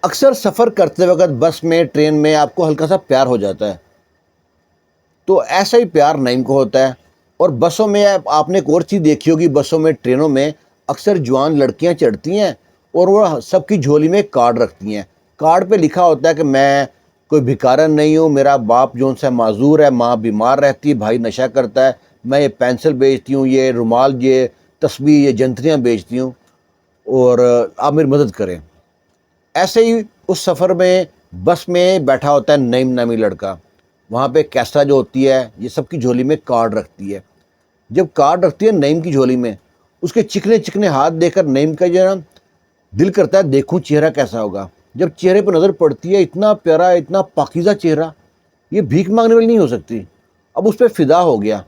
اکثر سفر کرتے وقت بس میں ٹرین میں آپ کو ہلکا سا پیار ہو جاتا ہے، تو ایسا ہی پیار نعیم کو ہوتا ہے۔ اور بسوں میں آپ نے ایک اور چیز دیکھی ہوگی، بسوں میں ٹرینوں میں اکثر جوان لڑکیاں چڑھتی ہیں اور وہ سب کی جھولی میں کارڈ رکھتی ہیں۔ کارڈ پہ لکھا ہوتا ہے کہ میں کوئی بھکارن نہیں ہوں، میرا باپ جو ان سے معذور ہے، ماں بیمار رہتی ہے، بھائی نشہ کرتا ہے، میں یہ پینسل بیچتی ہوں، یہ رومال، یہ تسبیح، یہ جنتریاں بیچتی ہوں، اور آپ میری مدد کریں۔ ایسے ہی اس سفر میں بس میں بیٹھا ہوتا ہے نعیم نامی لڑکا، وہاں پہ کیسرا جو ہوتی ہے یہ سب کی جھولی میں کارڈ رکھتی ہے۔ جب کارڈ رکھتی ہے نعیم کی جھولی میں، اس کے چکنے چکنے ہاتھ دیکھ کر نعیم کا جو ہے نا دل کرتا ہے دیکھوں چہرہ کیسا ہوگا۔ جب چہرے پہ نظر پڑتی ہے، اتنا پیارا، اتنا پاکیزہ چہرہ، یہ بھیک مانگنے والی نہیں ہو سکتی۔ اب اس پہ فدا ہو گیا،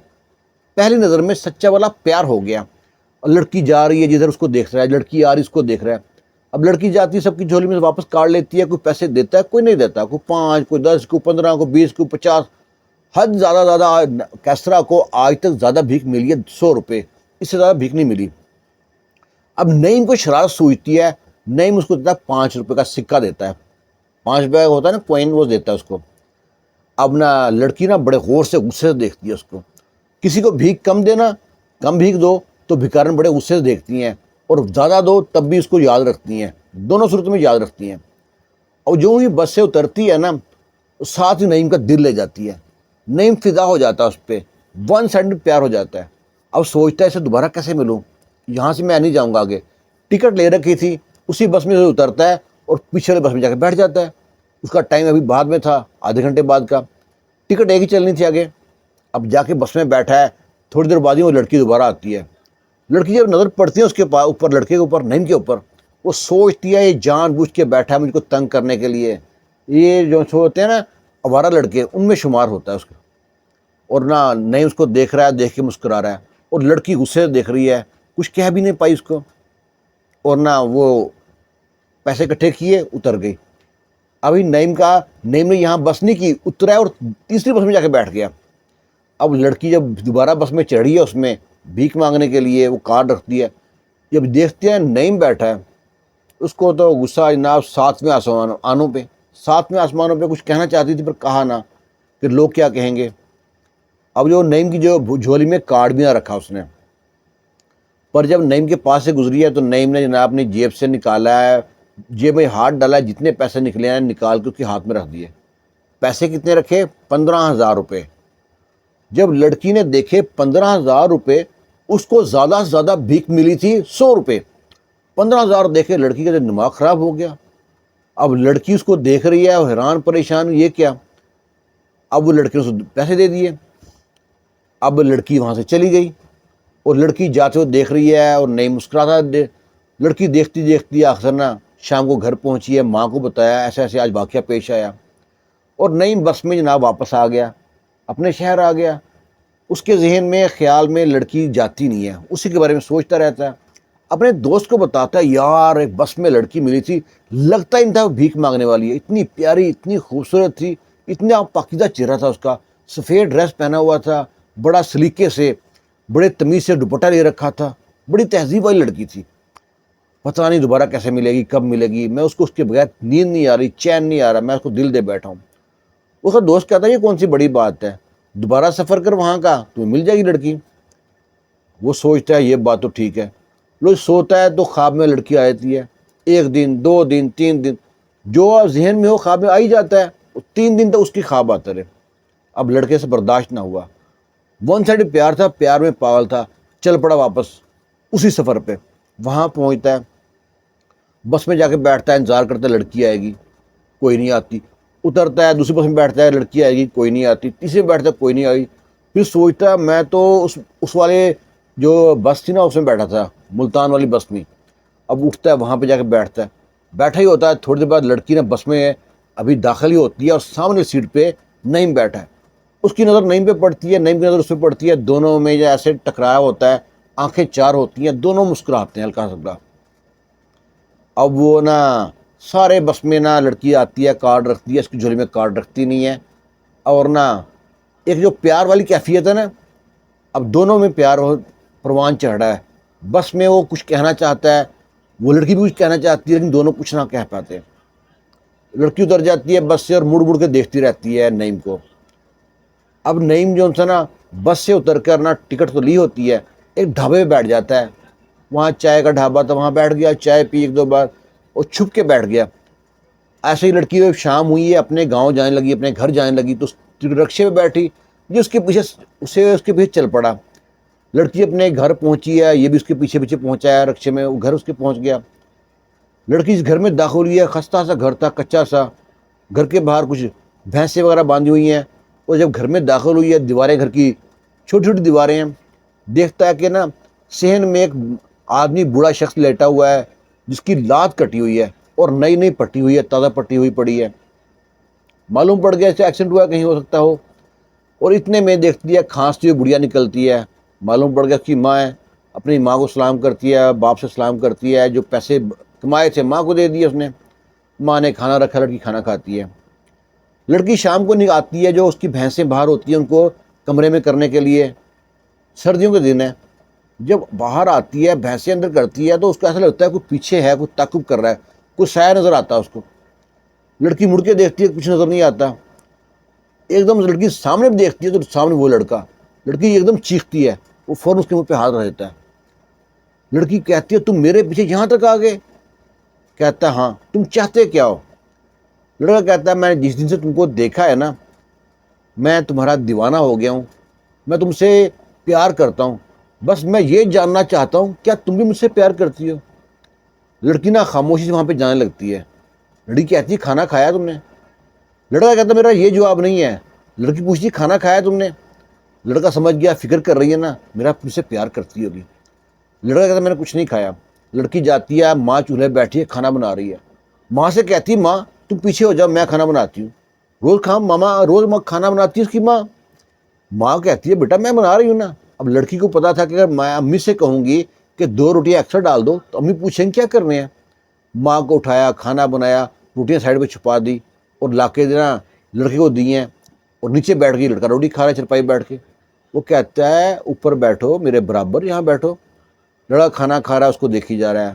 پہلی نظر میں سچا والا پیار ہو گیا۔ اور لڑکی جا رہی ہے جدھر، اس کو دیکھ رہا ہے، لڑکی آ رہی اس کو دیکھ رہا ہے۔ اب لڑکی جاتی ہے، سب کی جھولی میں واپس کارڈ لیتی ہے، کوئی پیسے دیتا ہے، کوئی نہیں دیتا، کوئی 5، کوئی 10، کوئی 15، کوئی 20، کوئی 50۔ حد زیادہ کیسرا کو آج تک زیادہ بھیک ملی ہے 100 روپے، اس سے زیادہ بھیک نہیں ملی۔ اب نعیم کو شرارت سوچتی ہے، نعیم اس کو دیتا ہے 5 روپے کا سکہ دیتا ہے، 5 روپے کا ہوتا ہے نا کوئن، وہ دیتا ہے اس کو۔ اب لڑکی بڑے غور سے غصے سے دیکھتی ہے اس کو۔ کسی کو بھیک کم دینا، کم بھیک دو تو بھکارن بڑے غصے سے دیکھتی ہیں، اور زیادہ دو تب بھی اس کو یاد رکھتی ہیں، دونوں صورتوں میں یاد رکھتی ہیں۔ اور جو ہی بس سے اترتی ہے نا، ساتھ ہی نعیم کا دل لے جاتی ہے، نعیم فدا ہو جاتا ہے اس پہ، ون سائڈ پیار ہو جاتا ہے۔ اب سوچتا ہے اسے دوبارہ کیسے ملوں، یہاں سے میں نہیں جاؤں گا آگے۔ ٹکٹ لے رکھی تھی، اسی بس میں سے اترتا ہے اور پچھلے بس میں جا کے بیٹھ جاتا ہے۔ اس کا ٹائم ابھی بعد میں تھا، آدھے گھنٹے بعد کا، ٹکٹ ایک ہی چلنی تھی آگے۔ اب جا کے بس میں بیٹھا ہے، تھوڑی دیر بعد ہی وہ لڑکی دوبارہ آتی ہے۔ لڑکی جب نظر پڑتی ہے اس کے اوپر، لڑکے کے اوپر، نعیم کے اوپر، وہ سوچتی ہے یہ جان بوجھ کے بیٹھا ہے مجھ کو تنگ کرنے کے لیے۔ یہ جو ہوتے ہیں نا آوارہ لڑکے، ان میں شمار ہوتا ہے اس کا۔ اور نعیم اس کو دیکھ رہا ہے، دیکھ کے مسکرا رہا ہے، اور لڑکی غصے سے دیکھ رہی ہے، کچھ کہہ بھی نہیں پائی اس کو، اور وہ پیسے اکٹھے کیے، اتر گئی۔ ابھی نعیم نے یہاں بس نہیں کی، اترا ہے اور تیسری بس میں جا کے بیٹھ گیا۔ اب لڑکی جب دوبارہ بس میں چڑھی ہے، اس میں بھیک مانگنے کے لیے وہ کارڈ رکھتی ہے، جب دیکھتے ہیں نعیم بیٹھا ہے، اس کو تو غصہ جناب ساتویں آسمانوں پہ کچھ کہنا چاہتی تھی پر کہا نہ، کہ لوگ کیا کہیں گے۔ اب جو نعیم کی جو جھولی میں کارڈ بھی نہ رکھا اس نے، پر جب نعیم کے پاس سے گزری ہے تو نعیم نے جناب اپنی جیب سے نکالا ہے، جیب میں ہاتھ ڈالا ہے، جتنے پیسے نکلے ہیں نکال کے اس کے ہاتھ میں رکھ دیے۔ پیسے کتنے رکھے؟ 15,000 روپے۔ جب لڑکی نے دیکھے 15,000 روپے، اس کو زیادہ سے زیادہ بھیک ملی تھی 100 روپے۔ 15,000 دیکھے لڑکی کا دماغ خراب ہو گیا۔ اب لڑکی اس کو دیکھ رہی ہے، حیران پریشان، یہ کیا؟ اب وہ لڑکی نے اس کو پیسے دے دیے۔ اب لڑکی وہاں سے چلی گئی، اور لڑکی جاتے ہوئے دیکھ رہی ہے، اور نعیم مسکراتا ہے۔ لڑکی دیکھتی دیکھتی آخر شام کو گھر پہنچی ہے، ماں کو بتایا ایسے ایسے آج واقعہ پیش آیا، اور نعیم بس میں جناب واپس آ گیا، اپنے شہر آ گیا۔ اس کے ذہن میں، خیال میں لڑکی جاتی نہیں ہے، اسی کے بارے میں سوچتا رہتا ہے۔ اپنے دوست کو بتاتا ہے، یار ایک بس میں لڑکی ملی تھی، لگتا ہی نہیں تھا وہ بھیک مانگنے والی ہے، اتنی پیاری، اتنی خوبصورت تھی، اتنا پاکیزہ چہرہ تھا اس کا، سفید ڈریس پہنا ہوا تھا، بڑا سلیقے سے، بڑے تمیز سے دوپٹہ لے رکھا تھا، بڑی تہذیب والی لڑکی تھی۔ پتہ نہیں دوبارہ کیسے ملے گی، کب ملے گی، میں اس کے بغیر نیند نہیں آ رہی، چین نہیں آ رہا، میں اس کو دل دے بیٹھا ہوں۔ اس کا دوست کہتا ہے یہ کون سی بڑی بات ہے، دوبارہ سفر کر وہاں کا، تمہیں مل جائے گی لڑکی۔ وہ سوچتا ہے یہ بات تو ٹھیک ہے، لو سوتا ہے تو خواب میں لڑکی آ جاتی ہے، 1 دن 2 دن 3 دن، جو ذہن میں ہو خواب میں آ ہی جاتا ہے، 3 دن تک اس کی خواب آتا رہے۔ اب لڑکے سے برداشت نہ ہوا، ون سائڈ پیار تھا، پیار میں پاگل تھا، چل پڑا واپس اسی سفر پہ۔ وہاں پہنچتا ہے، بس میں جا کے بیٹھتا ہے، انتظار کرتا ہے لڑکی آئے گی، کوئی نہیں آتی۔ اترتا ہے، دوسری بس میں بیٹھتا ہے، لڑکی آئے گی، کوئی نہیں آتی۔ تیسری میں بیٹھتا ہے، کوئی نہیں آئی۔ پھر سوچتا ہے میں تو اس والے جو بس تھی نا اس میں بیٹھا تھا، ملتان والی بس میں۔ اب اٹھتا ہے، وہاں پہ جا کے بیٹھتا ہے، بیٹھا ہی ہوتا ہے، تھوڑی دیر بعد لڑکی بس میں ابھی داخل ہی ہوتی ہے، اور سامنے سیٹ پہ نعیم بیٹھا ہے۔ اس کی نظر نعیم پہ پڑتی ہے، نعیم کی نظر اس پہ پڑتی ہے، دونوں میں ایسے ٹکرایا ہوتا ہے، آنکھیں چار ہوتی ہیں، دونوں مسکراتے ہیں ہلکا ہلکا۔ اب وہ سارے بس میں لڑکی آتی ہے، کارڈ رکھتی ہے، اس کی جھولی میں کارڈ رکھتی نہیں ہے، اور ایک جو پیار والی کیفیت ہے اب دونوں میں پیار پروان چڑھ رہا ہے۔ بس میں وہ کچھ کہنا چاہتا ہے، وہ لڑکی بھی کچھ کہنا چاہتی ہے، لیکن دونوں کچھ نہ کہہ پاتے۔ لڑکی اتر جاتی ہے بس سے اور مڑ مڑ کے دیکھتی رہتی ہے نعیم کو۔ اب نعیم جو سا نا بس سے اتر کر نا ٹکٹ تو لی ہوتی ہے، ایک ڈھابے پہ بیٹھ جاتا ہے، وہاں چائے کا ڈھابا تھا، وہاں بیٹھ گیا، چائے پی ایک دو بار اور چھپ کے بیٹھ گیا۔ ایسے ہی لڑکی شام ہوئی ہے، اپنے گاؤں جانے لگی، اپنے گھر جانے لگی، تو رکشے پہ بیٹھی، یہ اس کے پیچھے چل پڑا۔ لڑکی اپنے گھر پہنچی ہے، یہ بھی اس کے پیچھے پیچھے پہنچا ہے رکشے میں، وہ گھر اس کے پہنچ گیا۔ لڑکی اس گھر میں داخل ہوئی ہے، خستہ سا گھر تھا، کچا سا، گھر کے باہر کچھ بھینسیں وغیرہ باندھی ہوئی ہیں، اور جب گھر میں داخل ہوئی ہے، دیواریں گھر کی چھوٹی چھوٹی دیواریں ہیں، دیکھتا ہے کہ نا صحن میں ایک آدمی بوڑھا شخص لیٹا ہوا ہے، جس کی لات کٹی ہوئی ہے اور نئی نئی پٹی ہوئی ہے، تازہ پٹی ہوئی پڑی ہے۔ معلوم پڑ گیا اسے ایکسیڈنٹ ہوا، کہیں ہو سکتا ہو، اور اتنے میں دیکھتی ہے کھانستی ہوئی بڑھیا نکلتی ہے۔ معلوم پڑ گیا اس کی ماں ہے، اپنی ماں کو سلام کرتی ہے، باپ سے سلام کرتی ہے، جو پیسے کمائے تھے ماں کو دے دیے اس نے۔ ماں نے کھانا رکھا، لڑکی کھانا کھاتی ہے۔ لڑکی شام کو آتی ہے، جو اس کی بھینسیں باہر ہوتی ہیں ان کو کمرے میں کرنے کے لیے، سردیوں کے دن ہے، جب باہر آتی ہے بھینسیں اندر کرتی ہے تو اس کو ایسا لگتا ہے کوئی پیچھے ہے، کوئی تعقب کر رہا ہے، کوئی سایہ نظر آتا ہے اس کو۔ لڑکی مڑ کے دیکھتی ہے، کچھ نظر نہیں آتا۔ ایک دم لڑکی سامنے بھی دیکھتی ہے تو سامنے وہ لڑکا، لڑکی ایک دم چیختی ہے، وہ فوراً اس کے منہ پہ ہاتھ رکھ دیتا ہے۔ لڑکی کہتی ہے تم میرے پیچھے یہاں تک آ گئے؟ کہتا ہے ہاں، تم چاہتے کیا ہو؟ لڑکا کہتا ہے میں نے جس دن سے تم کو دیکھا ہے نا، میں تمہارا دیوانہ ہو گیا ہوں، میں تم سے پیار کرتا ہوں، بس میں یہ جاننا چاہتا ہوں کیا تم بھی مجھ سے پیار کرتی ہو؟ لڑکی نا خاموشی سے وہاں پہ جانے لگتی ہے۔ لڑکی کہتی ہے کھانا کھایا تم نے؟ لڑکا کہتا ہے میرا یہ جواب نہیں ہے۔ لڑکی پوچھتی کھانا کھایا تم نے؟ لڑکا سمجھ گیا فکر کر رہی ہے نا، میرا مجھ سے پیار کرتی ہوگی۔ لڑکا کہتا ہے میں نے کچھ نہیں کھایا۔ لڑکی جاتی ہے، ماں چولہے بیٹھی ہے، کھانا بنا رہی ہے، ماں سے کہتی ماں تم پیچھے ہو جاؤ، میں کھانا بناتی ہوں۔ روز ماں کھانا بناتی ہے اس کی ماں۔ ماں کہتی ہے بیٹا میں بنا رہی ہوں نا۔ اب لڑکی کو پتا تھا کہ اگر میں امی سے کہوں گی کہ 2 روٹیاں ایکسٹرا ڈال دو تو امی پوچھیں گی کیا کرنے ہیں۔ ماں کو اٹھایا، کھانا بنایا، روٹیاں سائڈ پہ چھپا دی اور لا کے دینا لڑکے کو دی ہیں، اور نیچے بیٹھ گئی، لڑکا روٹی کھا رہا ہے چرپائی بیٹھ کے۔ وہ کہتا ہے اوپر بیٹھو میرے برابر، یہاں بیٹھو۔ لڑکا کھانا کھا رہا ہے، اس کو دیکھی جا رہا ہے،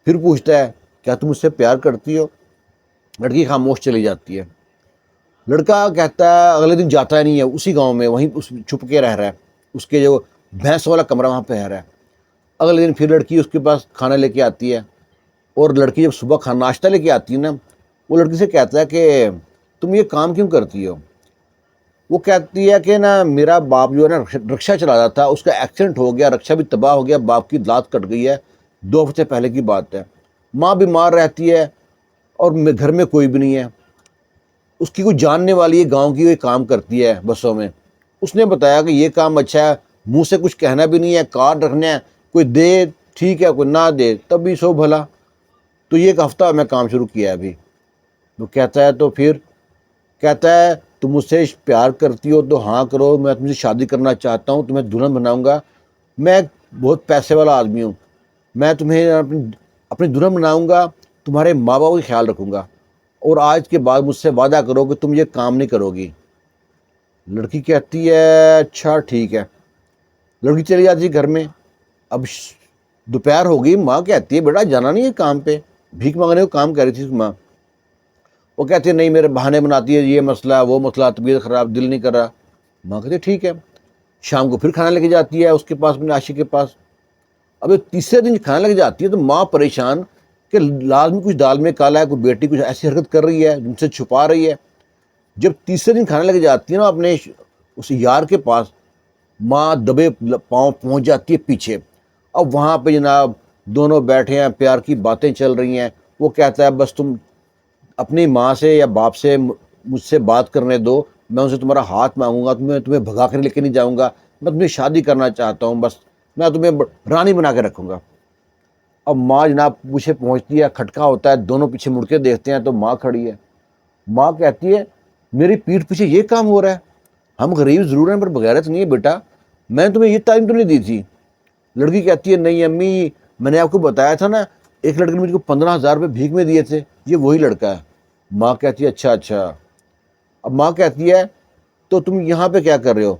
پھر پوچھتا ہے کیا تم مجھ سے پیار کرتی ہو؟ لڑکی خاموش چلی جاتی ہے۔ لڑکا کہتا ہے اگلے دن جاتا ہی نہیں ہے اسی گاؤں میں، وہیں چھپ کے رہ رہا ہے، اس کے جو بھینس والا کمرہ وہاں پہ رہ رہا ہے۔ اگلے دن پھر لڑکی اس کے پاس کھانا لے کے آتی ہے، اور لڑکی جب صبح کھانا ناشتہ لے کے آتی ہے نا، وہ لڑکی سے کہتا ہے کہ تم یہ کام کیوں کرتی ہو؟ وہ کہتی ہے کہ نا میرا باپ جو ہے نا رکشہ چلا رہا تھا، اس کا ایکسیڈنٹ ہو گیا، رکشہ بھی تباہ ہو گیا، باپ کی لات کٹ گئی ہے، 2 ہفتے پہلے کی بات ہے۔ ماں بیمار رہتی ہے اور گھر میں کوئی بھی نہیں ہے۔ اس کی کوئی جاننے والی ہے گاؤں کی، وہ کام کرتی ہے بسوں میں، اس نے بتایا کہ یہ کام اچھا ہے، منہ سے کچھ کہنا بھی نہیں ہے، کارڈ رکھنا ہے، کوئی دے ٹھیک ہے، کوئی نہ دے تب بھی سو بھلا۔ تو یہ 1 ہفتہ میں کام شروع کیا ہے ابھی۔ وہ کہتا ہے تو پھر؟ کہتا ہے تم مجھ سے پیار کرتی ہو تو ہاں کرو، میں تم سے شادی کرنا چاہتا ہوں، تمہیں دلہن بناؤں گا، میں بہت پیسے والا آدمی ہوں، میں تمہیں اپنی دلہن بناؤں گا، تمہارے ماں باپ کا خیال رکھوں گا، اور آج کے بعد مجھ سے وعدہ کرو کہ تم یہ کام نہیں کرو گی۔ لڑکی کہتی ہے اچھا ٹھیک ہے۔ لڑکی چلی جاتی ہے گھر میں۔ اب دوپہر ہو گئی، ماں کہتی ہے بیٹا جانا نہیں ہے کام پہ، بھیک مانگنے کو کام کر رہی تھی اس ماں۔ وہ کہتی ہے نہیں، میرے بہانے بناتی ہے، یہ مسئلہ وہ مسئلہ، طبیعت خراب، دل نہیں کر رہا۔ ماں کہتی ہے ٹھیک ہے۔ شام کو پھر کھانا لے کے جاتی ہے اس کے پاس، اپنے عاشق کے پاس۔ اب تیسرے دن کھانا لے کے جاتی ہے تو ماں پریشان کہ لازمی کچھ دال میں کالا ہے، کوئی بیٹی کچھ ایسی حرکت کر رہی ہے جن سے چھپا رہی ہے۔ جب تیسرے دن کھانا لے کے جاتی ہے نا اپنے اس یار کے پاس، ماں دبے پاؤں پہنچ جاتی ہے پیچھے۔ اب وہاں پہ جناب دونوں بیٹھے ہیں، پیار کی باتیں چل رہی ہیں۔ وہ کہتا ہے بس تم اپنی ماں سے یا باپ سے مجھ سے بات کرنے دو، میں ان سے تمہارا ہاتھ مانگوں گا، تمہیں بھگا کر لے کے نہیں جاؤں گا، میں تمہیں شادی کرنا چاہتا ہوں، بس میں تمہیں رانی بنا کے رکھوں گا۔ اب ماں جناب پیچھے پہنچتی ہے، کھٹکا ہوتا ہے، دونوں پیچھے مڑ کے دیکھتے ہیں تو ماں کھڑی ہے۔ ماں کہتی ہے میری پیٹھ پیچھے یہ کام ہو رہا ہے؟ ہم غریب ضرور ہیں پر بغیرت نہیں ہے بیٹا، میں نے تمہیں یہ تعلیم تو نہیں دی تھی۔ لڑکی کہتی ہے نہیں امی، میں نے آپ کو بتایا تھا نا ایک لڑکے نے مجھ کو 15,000 روپے بھیک میں دیے تھے، یہ وہی لڑکا ہے۔ ماں کہتی ہے اچھا اچھا۔ اب ماں کہتی ہے تو تم یہاں پہ کیا کر رہے ہو؟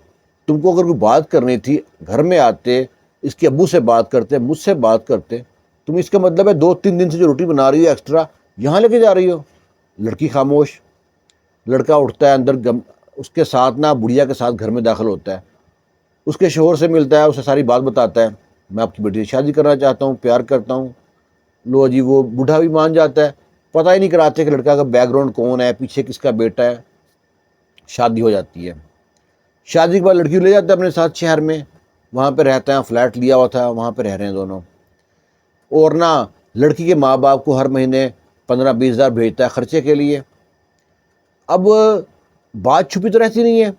تم کو اگر کوئی بات کرنی تھی گھر میں آتے، اس کے ابو سے بات کرتے، مجھ سے بات کرتے، تم اس کا مطلب ہے 2-3 دن سے جو روٹی بنا رہی ہو ایکسٹرا یہاں لے کے جا رہی ہو؟ لڑکی خاموش، لڑکا اٹھتا ہے اندر اس کے ساتھ نا بڑھیا کے ساتھ گھر میں داخل ہوتا ہے، اس کے شوہر سے ملتا ہے، اسے ساری بات بتاتا ہے، میں آپ کی بیٹی سے شادی کرنا چاہتا ہوں، پیار کرتا ہوں۔ لو جی وہ بوڑھا بھی مان جاتا ہے، پتہ ہی نہیں کراتے کہ لڑکا کا بیک گراؤنڈ کون ہے، پیچھے کس کا بیٹا ہے، شادی ہو جاتی ہے۔ شادی کے بعد لڑکی کو لے جاتا ہے اپنے ساتھ شہر میں، وہاں پہ رہتا ہے، فلیٹ لیا ہوا تھا، وہاں پہ رہ رہے ہیں دونوں۔ اور نا لڑکی کے ماں باپ کو ہر مہینے 15-20 ہزار بھیجتا ہے خرچے کے لیے۔ اب بات چھپی تو رہتی نہیں ہے،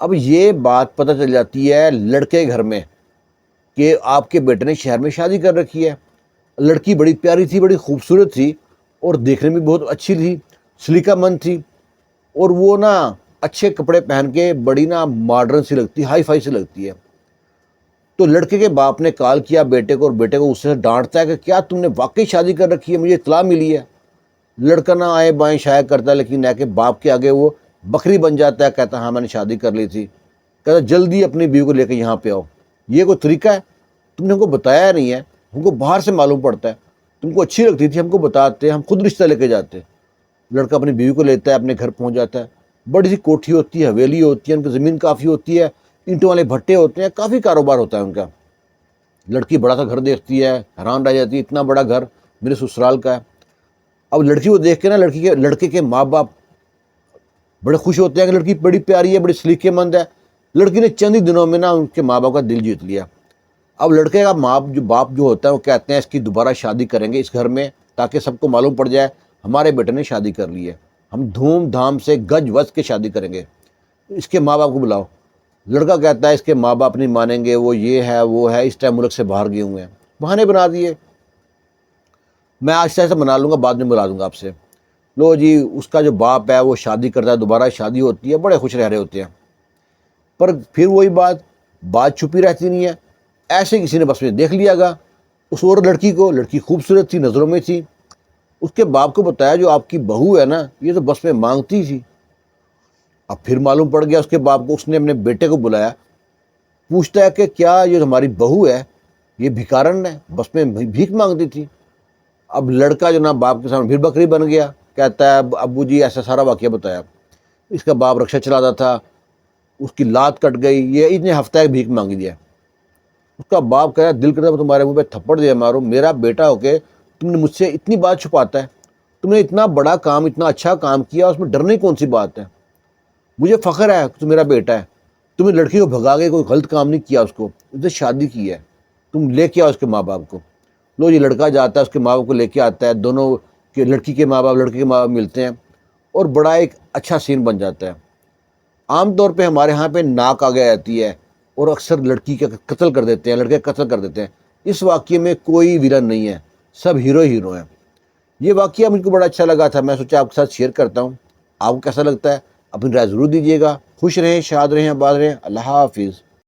اب یہ بات پتہ چل جاتی ہے لڑکے گھر میں کہ آپ کے بیٹے نے شہر میں شادی کر رکھی ہے۔ لڑکی بڑی پیاری تھی، بڑی خوبصورت تھی، اور دیکھنے میں بہت اچھی تھی، سلیقہ مند تھی، اور وہ نا اچھے کپڑے پہن کے بڑی نا ماڈرن سی لگتی، ہائی فائی سی لگتی ہے۔ تو لڑکے کے باپ نے کال کیا بیٹے کو، اور بیٹے کو اس سے ڈانٹتا ہے کہ کیا تم نے واقعی شادی کر رکھی ہے، مجھے اطلاع ملی ہے۔ لڑکا نہ آئے بائیں شائع کرتا ہے، لیکن ہے کہ باپ کے آگے وہ بکری بن جاتا ہے، کہتا ہاں میں نے شادی کر لی تھی۔ کہتا جلدی اپنی بیوی کو لے کے یہاں پہ آؤ۔ یہ کوئی طریقہ ہے؟ تم نے ہم کو بتایا نہیں ہے، ہم کو باہر سے معلوم پڑتا ہے، تم کو اچھی لگتی تھی ہم کو بتاتے، ہم خود رشتہ لے کے جاتے۔ لڑکا اپنی بیوی کو لیتا ہے، اپنے گھر پہنچ جاتا ہے، بڑی سی کوٹھی ہوتی ہے، حویلی ہوتی ہے، ان کی زمین کافی ہوتی ہے، اینٹوں والے بھٹے ہوتے ہیں، کافی کاروبار ہوتا ہے ان کا۔ لڑکی بڑا سا گھر دیکھتی ہے، حیران رہ جاتی ہے، اتنا بڑا گھر میرے سسرال کا ہے۔ اب لڑکی کو دیکھ کے نا لڑکے کے ماں باپ بڑے خوش ہوتے ہیں کہ لڑکی بڑی پیاری ہے، بڑی سلیقے مند ہے۔ لڑکی نے چند ہی دنوں میں نا ان کے ماں باپ کا دل جیت لیا۔ اب لڑکے کا باپ جو ہوتا ہے وہ کہتے ہیں اس کی دوبارہ شادی کریں گے اس گھر میں، تاکہ سب کو معلوم پڑ جائے ہمارے بیٹے نے شادی کر لی ہے، ہم دھوم دھام سے گج وج کے شادی کریں گے، اس کے ماں باپ کو بلاؤ۔ لڑکا کہتا ہے اس کے ماں باپ نہیں مانیں گے، وہ یہ ہے وہ ہے، اس ٹائم ملک سے باہر گئے ہوئے ہیں، بہانے بنا دیے، میں آہستہ آہستہ بنا لوں گا، بعد میں بلا دوں گا آپ سے۔ لو جی اس کا جو باپ ہے وہ شادی کرتا ہے، دوبارہ شادی ہوتی ہے، بڑے خوش رہ رہے ہوتے ہیں۔ پر پھر وہی بات چھپی رہتی نہیں ہے، ایسے کسی نے بس میں دیکھ لیا گا اس اور لڑکی کو، لڑکی خوبصورت تھی، نظروں میں تھی، اس کے باپ کو بتایا جو آپ کی بہو ہے نا یہ تو بس میں مانگتی تھی۔ اب پھر معلوم پڑ گیا اس کے باپ کو، اس نے اپنے بیٹے کو بلایا، پوچھتا ہے کہ کیا یہ ہماری بہو ہے، یہ بھکارن ہے، بس میں بھیک مانگتی تھی۔ اب لڑکا جو نا باپ کے سامنے پھر بکری بن گیا، کہتا ہے ابو جی ایسا سارا واقعہ بتایا، اس کا باپ رکشہ چلاتا تھا، اس کی لات کٹ گئی، یہ اتنے ہفتہ ایک بھیک مانگی دیا۔ اس کا باپ کہہ رہا دل کرتا ہے میں تمہارے منہ پہ تھپڑ دیا مارو، میرا بیٹا ہو کے تم نے مجھ سے اتنی بات چھپاتا ہے، تم نے اتنا بڑا کام، اتنا اچھا کام کیا، اس میں ڈرنے کون سی بات ہے، مجھے فخر ہے کہ تم میرا بیٹا ہے، تم نے لڑکی کو بھگا کے کوئی غلط کام نہیں کیا، اس کو اس سے شادی کی ہے، تم لے کے آؤ اس کے ماں باپ کو۔ لو یہ لڑکا جاتا ہے، اس کے ماں باپ کو لے کے آتا ہے، دونوں کے لڑکی کے ماں باپ لڑکے کے ماں باپ ملتے ہیں، اور بڑا ایک اچھا سین بن جاتا ہے۔ عام طور پہ ہمارے ہاں پہ ناک آگے آتی ہے اور اکثر لڑکی کا قتل کر دیتے ہیں، لڑکے کا قتل کر دیتے ہیں۔ اس واقعے میں کوئی ویلن نہیں ہے، سب ہیرو ہیرو ہیں۔ یہ واقعہ مجھ کو بڑا اچھا لگا تھا، میں سوچا آپ کے ساتھ شیئر کرتا ہوں، آپ کو کیسا لگتا ہے اپنی رائے ضرور دیجیے گا۔ خوش رہیں، شاد رہیں، آباد رہیں، اللہ حافظ۔